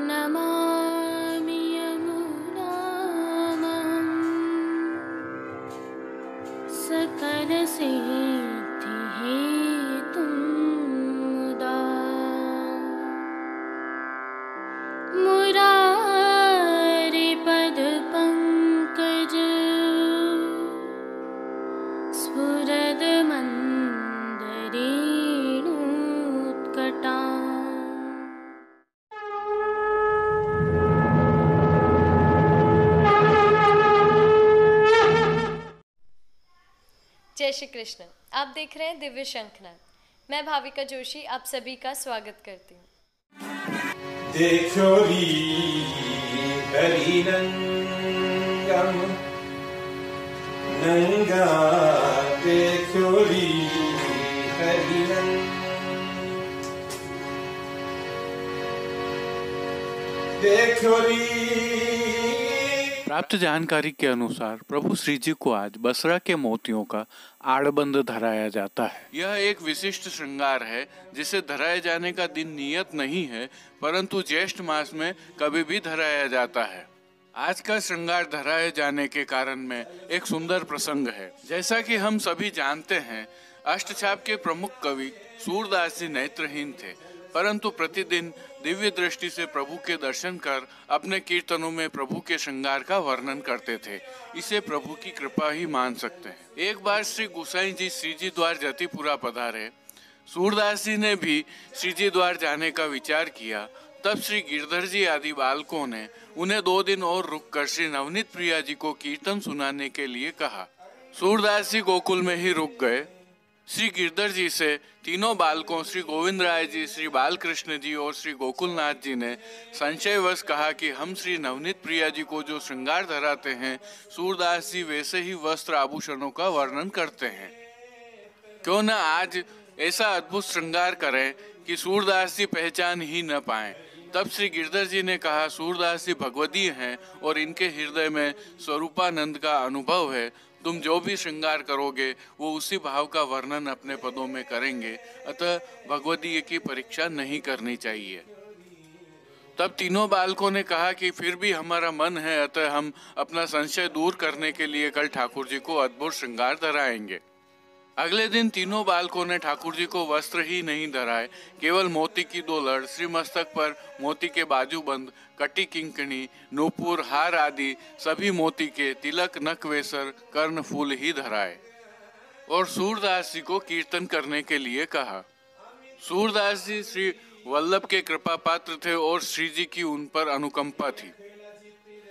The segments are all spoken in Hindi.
नमामि यमुनां सकलसिद्धिहेतुं मुदा मुरारिपदपङ्कज स्फुरदमन्दरेणुत्कटा। जय श्री कृष्ण। आप देख रहे हैं दिव्य शंखनाद। मैं भाविका जोशी आप सभी का स्वागत करती हूँ। देखो री हरिनंगम नंगा देखो री हरिनंग देखो री। प्राप्त जानकारी के अनुसार प्रभु श्री जी को आज बसरा के मोतियों का आड़बंद धराया जाता है। यह एक विशिष्ट श्रृंगार है जिसे धराए जाने का दिन नियत नहीं है, परंतु ज्येष्ठ मास में कभी भी धराया जाता है। आज का श्रृंगार धराए जाने के कारण में एक सुंदर प्रसंग है। जैसा कि हम सभी जानते हैं, अष्टछाप के प्रमुख कवि सूरदास जी नेत्रहीन थे, परंतु प्रतिदिन दिव्य दृष्टि से प्रभु के दर्शन कर अपने कीर्तनों में प्रभु के श्रृंगार का वर्णन करते थे। इसे प्रभु की कृपा ही मान सकते हैं। एक बार श्री गोसाई जी श्रीजी द्वार जतिपुरा पधारे। सूरदास जी ने भी श्रीजी द्वार जाने का विचार किया। तब श्री गिरधर जी आदि बालकों ने उन्हें 2 दिन और रुककर श्री नवनीत प्रिया जी को कीर्तन सुनाने के लिए कहा। सूरदास जी गोकुल में ही रुक गए। श्री गिरधर जी से तीनों बालकों श्री गोविंद राय जी, श्री बालकृष्ण जी और श्री गोकुलनाथ जी ने संशयवश कहा कि हम श्री नवनीत प्रिया जी को जो श्रृंगार धराते हैं, सूरदास जी वैसे ही वस्त्र आभूषणों का वर्णन करते हैं। क्यों न आज ऐसा अद्भुत श्रृंगार करें कि सूरदास जी पहचान ही न पाएं। तब श्री गिरधर जी ने कहा, सूरदास जी भगवदीय हैं और इनके हृदय में स्वरूपानंद का अनुभव है। तुम जो भी श्रृंगार करोगे वो उसी भाव का वर्णन अपने पदों में करेंगे, अतः भगवदीय की परीक्षा नहीं करनी चाहिए। तब तीनों बालकों ने कहा कि फिर भी हमारा मन है, अतः हम अपना संशय दूर करने के लिए कल ठाकुर जी को अद्भुत श्रृंगार धराएंगे। अगले दिन तीनों बालकों ने ठाकुर जी को वस्त्र ही नहीं धराए, केवल मोती की 2 लड़, श्री मस्तक पर मोती के बाजूबंद, कटी किंकणी, नूपुर, हार आदि सभी मोती के तिलक, नक वेसर, कर्ण फूल ही धराए और सूरदास जी को कीर्तन करने के लिए कहा। सूरदास जी श्री वल्लभ के कृपा पात्र थे और श्री जी की उन पर अनुकंपा थी।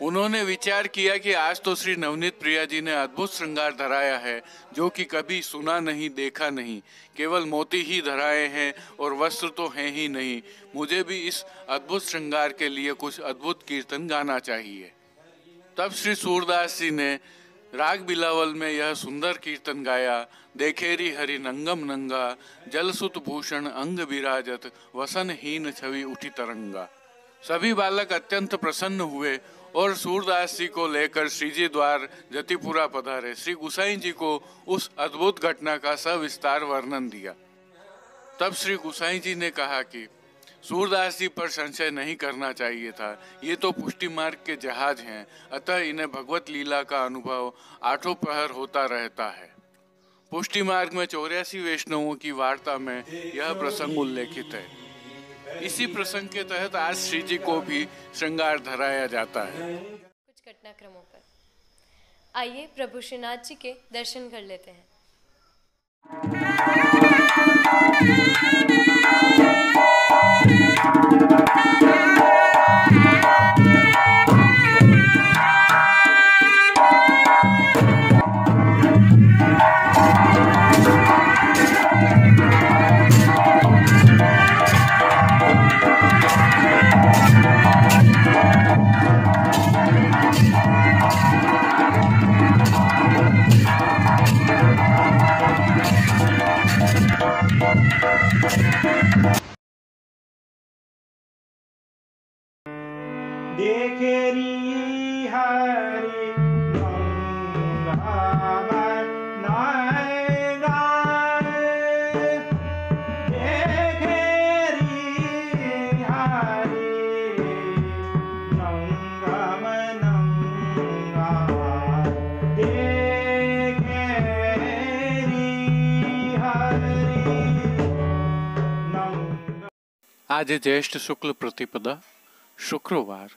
उन्होंने विचार किया कि आज तो श्री नवनीत प्रिया जी ने अद्भुत श्रृंगार धराया है, जो कि कभी सुना नहीं, देखा नहीं, केवल मोती ही धराए हैं और वस्त्र तो हैं ही नहीं। मुझे भी इस अद्भुत श्रृंगार के लिए कुछ अद्भुत कीर्तन गाना चाहिए। तब श्री सूरदास जी ने राग बिलावल में यह सुंदर कीर्तन गाया। देखेरी हरि नंगम नंगा, जलसुत भूषण अंग विराजत, वसनहीन छवि उठी तरंगा। सभी बालक अत्यंत प्रसन्न हुए और सूरदास जी को लेकर श्रीजी द्वार जतिपुरा पधारे। श्री गोसाई जी को उस अद्भुत घटना का सविस्तार वर्णन दिया। तब श्री गोसाई जी ने कहा कि सूरदास जी पर संशय नहीं करना चाहिए था। ये तो पुष्टि मार्ग के जहाज हैं, अतः इन्हें भगवत लीला का अनुभव 8 पहर होता रहता है। पुष्टि मार्ग में 84 वैष्णवों की वार्ता में यह प्रसंग उल्लेखित है। इसी प्रसंग के तहत आज श्री जी को भी श्रृंगार धराया जाता है। कुछ घटनाक्रमों पर आइए प्रभु श्रीनाथ जी के दर्शन कर लेते हैं। आज ज्येष्ठ शुक्ल प्रतिपदा शुक्रवार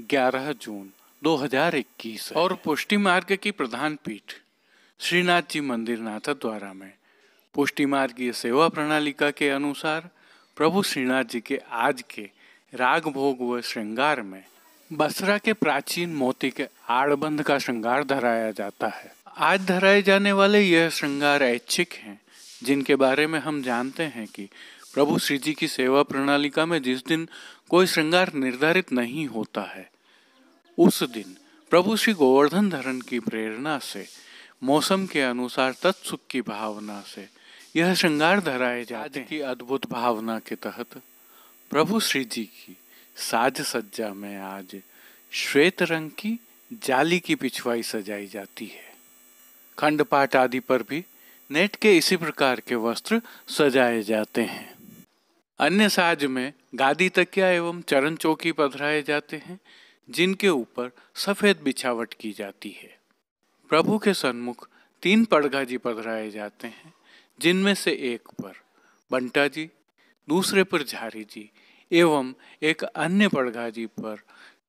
11 जून 2021 और पुष्टि मार्ग की प्रधान पीठ श्रीनाथ जी मंदिर नाथद्वारा में पुष्टि मार्गीय सेवा प्रणालिका के अनुसार प्रभु श्रीनाथ जी के आज के राग भोग व श्रृंगार में बसरा के प्राचीन मोती के आड़बंध का श्रृंगार धराया जाता है। आज धराए जाने वाले यह श्रृंगार ऐच्छिक हैं, जिनके बारे में हम जानते हैं कि प्रभु श्री जी की सेवा प्रणालिका में जिस दिन कोई श्रृंगार निर्धारित नहीं होता है, उस दिन प्रभु श्री गोवर्धन धरण की प्रेरणा से मौसम के अनुसार तत्सुख की भावना से यह श्रृंगार धराए जाते हैं। की अद्भुत भावना के तहत प्रभु श्री जी की साज सज्जा में आज श्वेत रंग की जाली की पिछवाई सजाई जाती है। खंडपाठ आदि पर भी नेट के इसी प्रकार के वस्त्र सजाए जाते हैं। अन्य साज में गादी तकिया एवं चरण चौकी पधराए जाते हैं, जिनके ऊपर सफेद बिछावट की जाती है। प्रभु के सन्मुख 3 पड़गा जी पधराए जाते हैं, जिनमें से एक पर बंटा जी, दूसरे पर झारी जी एवं एक अन्य पड़गा जी पर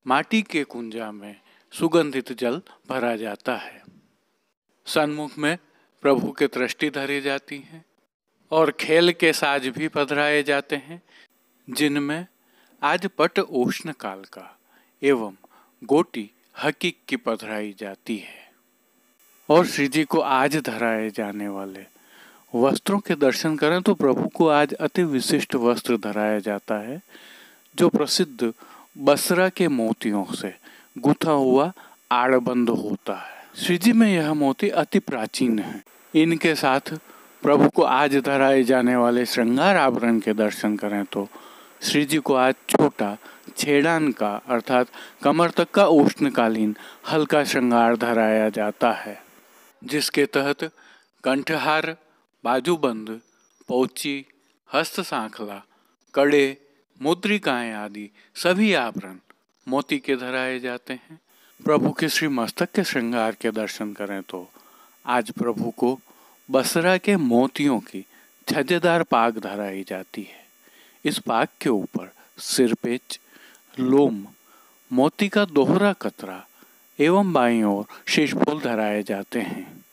माटी के कुंजा में सुगंधित जल भरा जाता है। सन्मुख में प्रभु के दृष्टि धरी जाती हैं और खेल के साज भी पधराए जाते हैं, जिनमें आज पट उष्ण काल का एवं गोटी हकीक की पधराई जाती है। और श्री जी को आज धराए जाने वाले वस्त्रों के दर्शन करें तो प्रभु को आज अति विशिष्ट वस्त्र धराया जाता है, जो प्रसिद्ध बसरा के मोतियों से गुथा हुआ आड़बंद होता है। श्री जी में यह मोती अति प्राचीन है। इनके साथ प्रभु को आज धराए जाने वाले श्रृंगार आभरण के दर्शन करें तो श्री जी को आज छोटा छेड़ान का अर्थात कमर तक का उष्णकालीन हल्का श्रृंगार धराया जाता है, जिसके तहत कंठहार, बाजूबंद, पौची, हस्त सांखला, कड़े, मुद्रिकाएं आदि सभी आभरण मोती के धराए जाते हैं। प्रभु के श्री मस्तक के श्रृंगार के दर्शन करें तो आज प्रभु को बसरा के मोतियों की छज्जेदार पाग धराई जाती है। इस पाग के ऊपर सिरपेच, लोम, मोती का दोहरा कतरा एवं बाईं ओर शीशफूल धराए जाते हैं।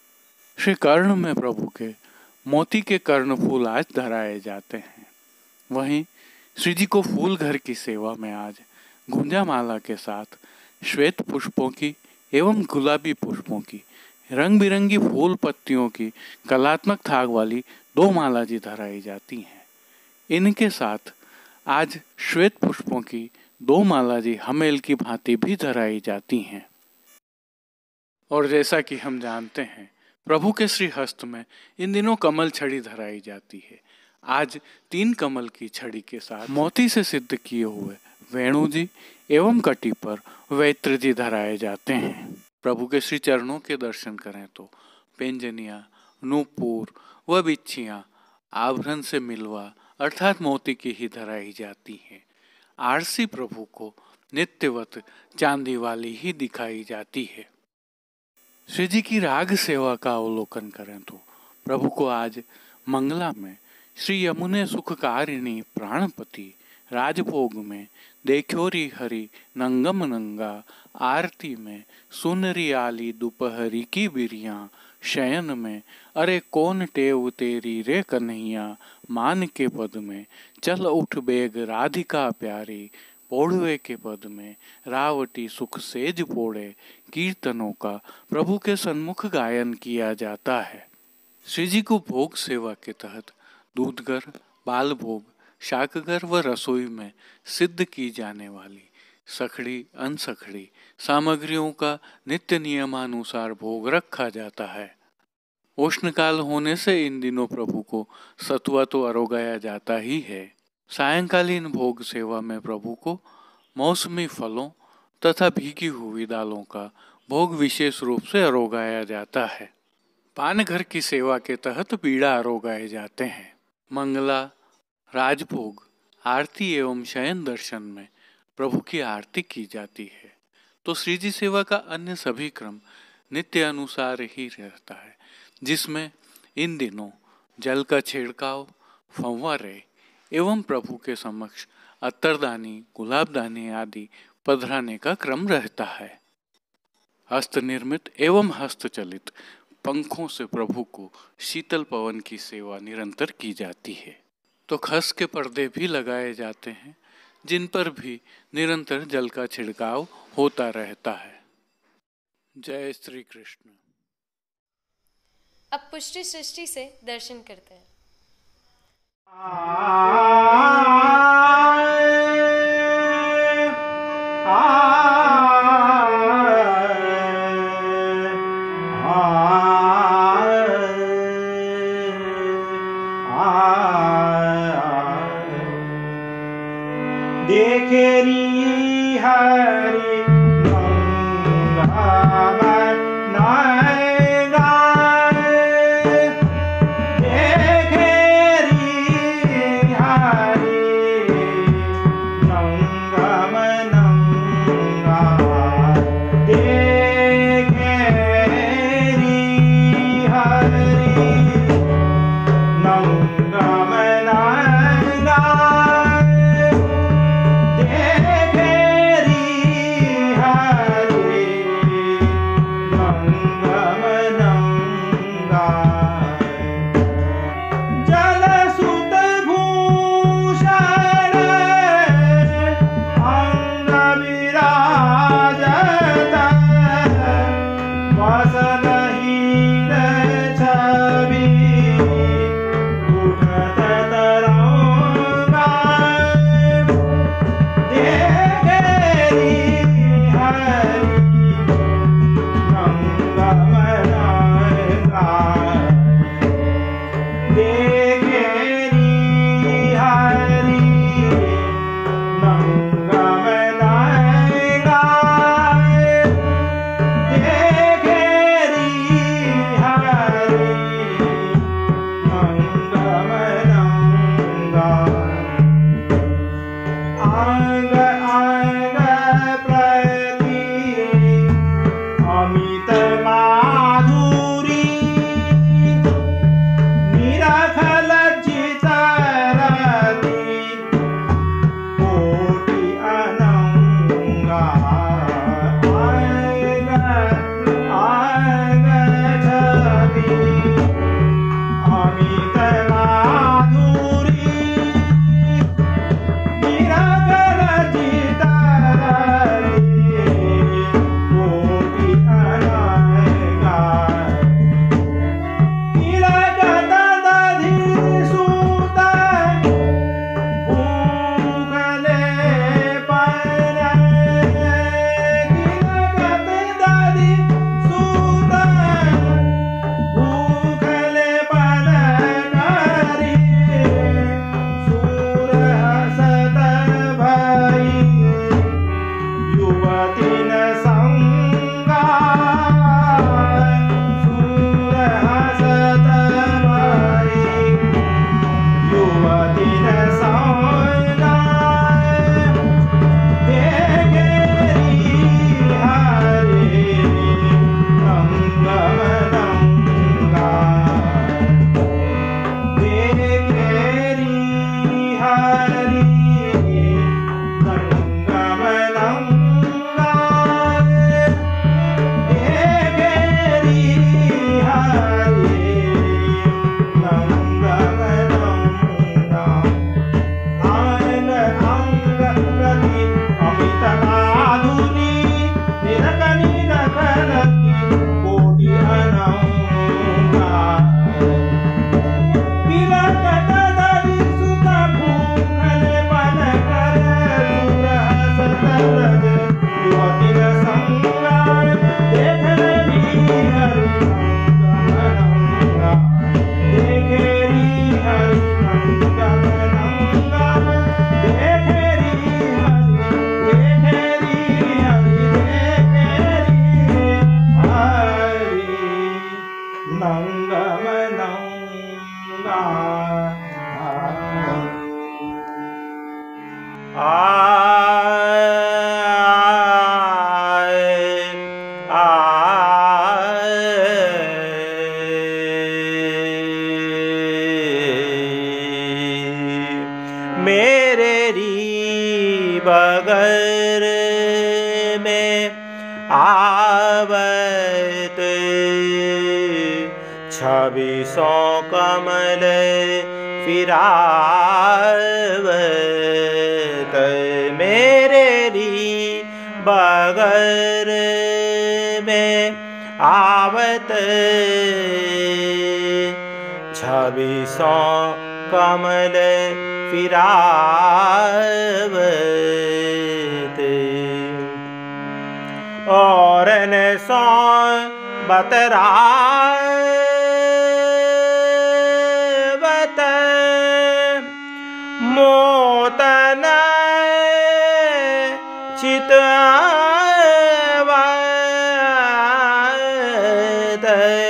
श्री कर्ण में प्रभु के मोती के कर्णफूल आज धराए जाते हैं। वहीं श्री जी को फूल घर की सेवा में आज गुंजा माला के साथ श्वेत पुष्पों की एवं गुलाबी पुष्पों की रंग बिरंगी फूल पत्तियों की कलात्मक थाग वाली 2 माला जी धराई जाती हैं। इनके साथ आज श्वेत पुष्पों की 2 माला जी हमेल की भांति भी धराई जाती हैं। और जैसा कि हम जानते हैं, प्रभु के श्री हस्त में इन दिनों कमल छड़ी धराई जाती है। आज 3 कमल की छड़ी के साथ मोती से सिद्ध किए हुए वेणु जी एवं कटी पर वैत्र जी धराए जाते हैं। प्रभु के श्री चरणों के दर्शन करें तो पेंजनिया, नूपुर व बिच्छियां आभरण से मिलवा अर्थात मोती की ही धराई जाती हैं। आरसी प्रभु को नित्यवत चांदी वाली ही दिखाई जाती है। श्री जी की राग सेवा का अवलोकन करें तो प्रभु को आज मंगला में श्री यमुने सुखकारिणी प्राणपति राजभोग में देखोरी हरि नंगम नंगा आरती में सुनरी आली दोपहरी की बिरियां शयन में अरे कौन टेव तेरी रे कन्हैया मान के पद में चल उठ बेग राधिका प्यारी पोढ़वे के पद में रावटी सुख सेज पोड़े कीर्तनों का प्रभु के सन्मुख गायन किया जाता है। श्री जी को भोग सेवा के तहत दूधगर, बाल भोग, शाकगर व रसोई में सिद्ध की जाने वाली सखड़ी अनसखड़ी सामग्रियों का नित्य नियमानुसार भोग रखा जाता है। उष्णकाल होने से इन दिनों प्रभु को सतुआ तो अरोगाया जाता ही है। सायंकालीन भोग सेवा में प्रभु को मौसमी फलों तथा भीगी हुई दालों का भोग विशेष रूप से अरोगाया जाता है। पान घर की सेवा के तहत पीड़ा अरोगाए जाते हैं। मंगला, राजभोग, आरती एवं शयन दर्शन में प्रभु की आरती की जाती है, तो श्री जी सेवा का अन्य सभी क्रम नित्य अनुसार ही रहता है, जिसमें इन दिनों जल का छिड़काव, फव्वारे एवं प्रभु के समक्ष अत्तरदानी, गुलाबदानी आदि पधराने का क्रम रहता है। हस्त निर्मित एवं हस्तचलित पंखों से प्रभु को शीतल पवन की सेवा निरंतर की जाती है। तो खस के पर्दे भी लगाए जाते हैं, जिन पर भी निरंतर जल का छिड़काव होता रहता है। जय श्री कृष्ण। अब पुष्टि सृष्टि से दर्शन करते हैं। देखेरी हरि मेरे री छब्बीसों कमल फिरावत मेरे री बगर में आवत छब्बीसों कमल फिरावत और न सौ बतरावत मोतन चितवत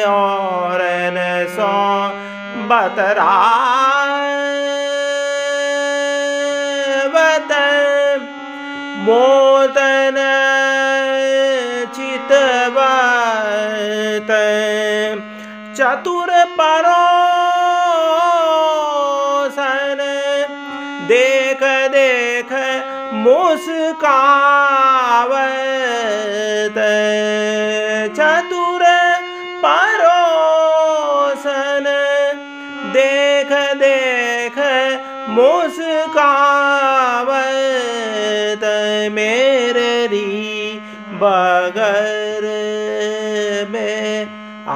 और न सौ बतरावत मोतन चितवत चतुर परोसन देख देख मुस्कावत चतुर परोसन देख देख मुस्कावत मेरे री बगर में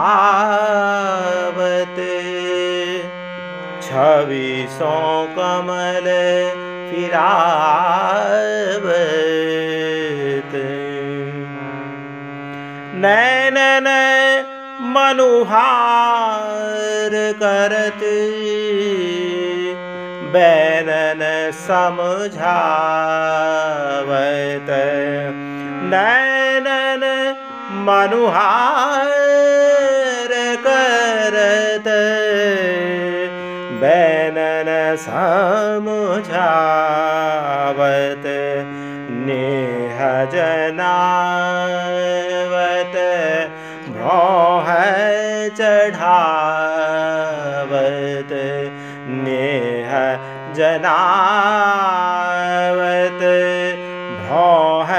आवत छब्बीसों कमल फिरावत नैनन मनुहार करत बैनन समझावत नैनन मनुहार करत बैनन समझावत नेह जनावत भौह चढ़ावत नेह जनावत भौह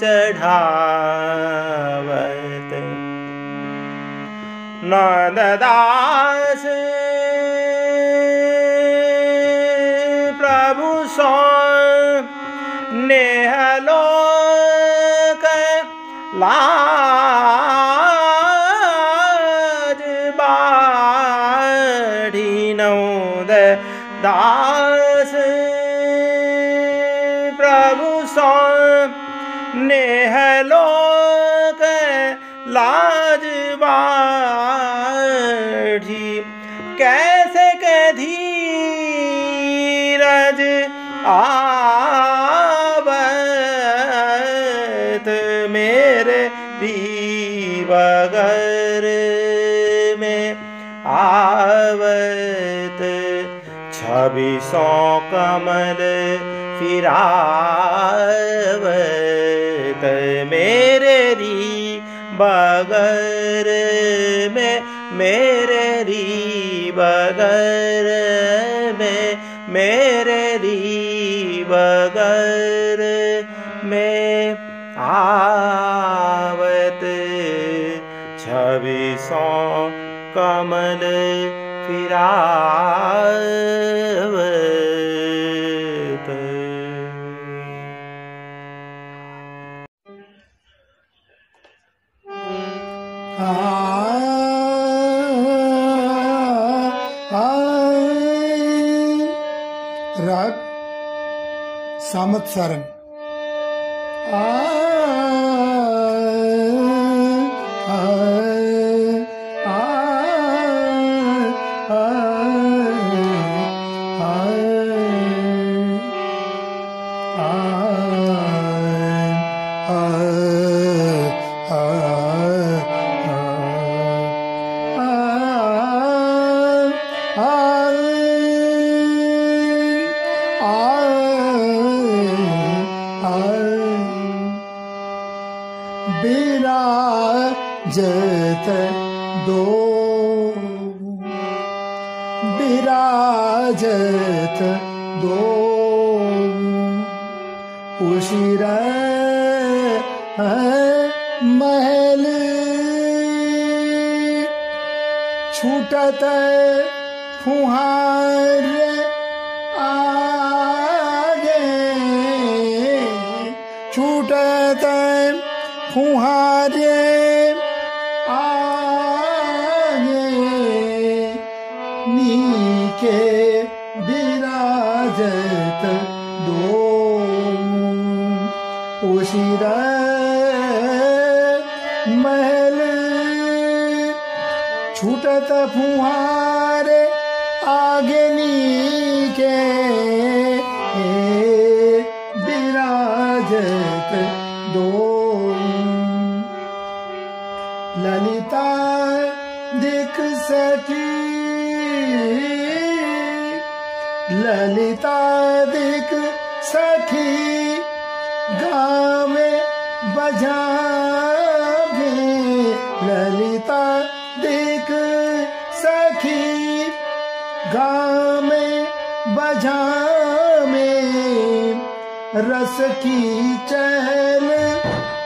चढ़ावत नंददास प्रभु सो नेह लोक लाज बाढ़ी नौद दास प्रभु सो नेह लोक लाज बाढ़ी कैसे के धीरज आवत मेरे बगर में आवत छब्बीसों कमल फिरावत मेरे री बगर में मेरे री बगर में मेरे री बगर में आवत छब्बीसों कमल फिरावत राग सामत्सारंग बिराजत दो बिराजत दो उशिर महल महल छूटत फुहार आगे, छूटत फुहार आगे, नीके विराजत दो उशिर महल छूटत फुहार आगे, नीके विराजत दो ललिता दिख सखी, ललिता दिख सखी गावे बजावे, ललिता दिख सखी गावे बजावे, रस की चहल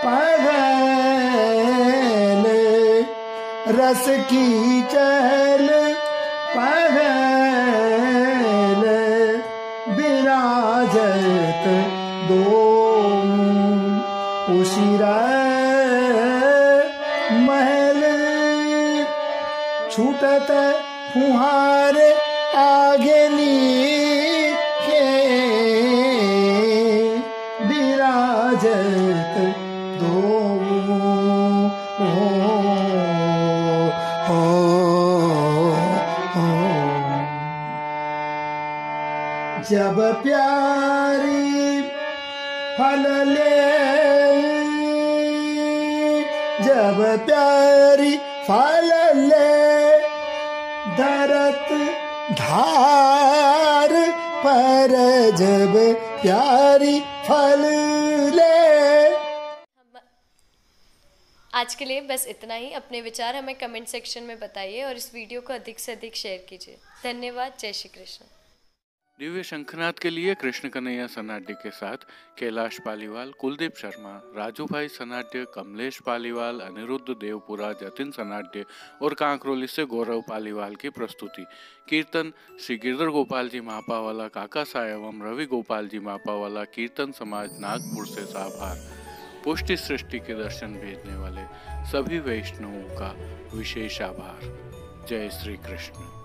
पहल, रस की चहल पहल, विराजत दो उशिर महल छूटत फुहार आगे, नीके विराजत दो जब प्यारी फल ले, जब प्यारी फल ले धरत धार पर, जब प्यारी फल ले। आज के लिए बस इतना ही। अपने विचार हमें कमेंट सेक्शन में बताइए और इस वीडियो को अधिक से अधिक शेयर कीजिए। धन्यवाद। जय श्री कृष्ण। दिव्य शंखनाद के लिए कृष्ण कन्हैया सनाड्य के साथ कैलाश पालीवाल, कुलदीप शर्मा, राजू भाई सनाड्य, कमलेश पालीवाल, अनिरुद्ध देवपुरा, जतिन सनाड्य और कांकरोली से गौरव पालीवाल की प्रस्तुति। कीर्तन श्री गिरधर गोपाल जी महापावाला काका सा एवं रवि गोपाल जी महापावाला कीर्तन समाज नागपुर से साभार। पुष्टि सृष्टि के दर्शन भेजने वाले सभी वैष्णवों का विशेष आभार। जय श्री कृष्ण।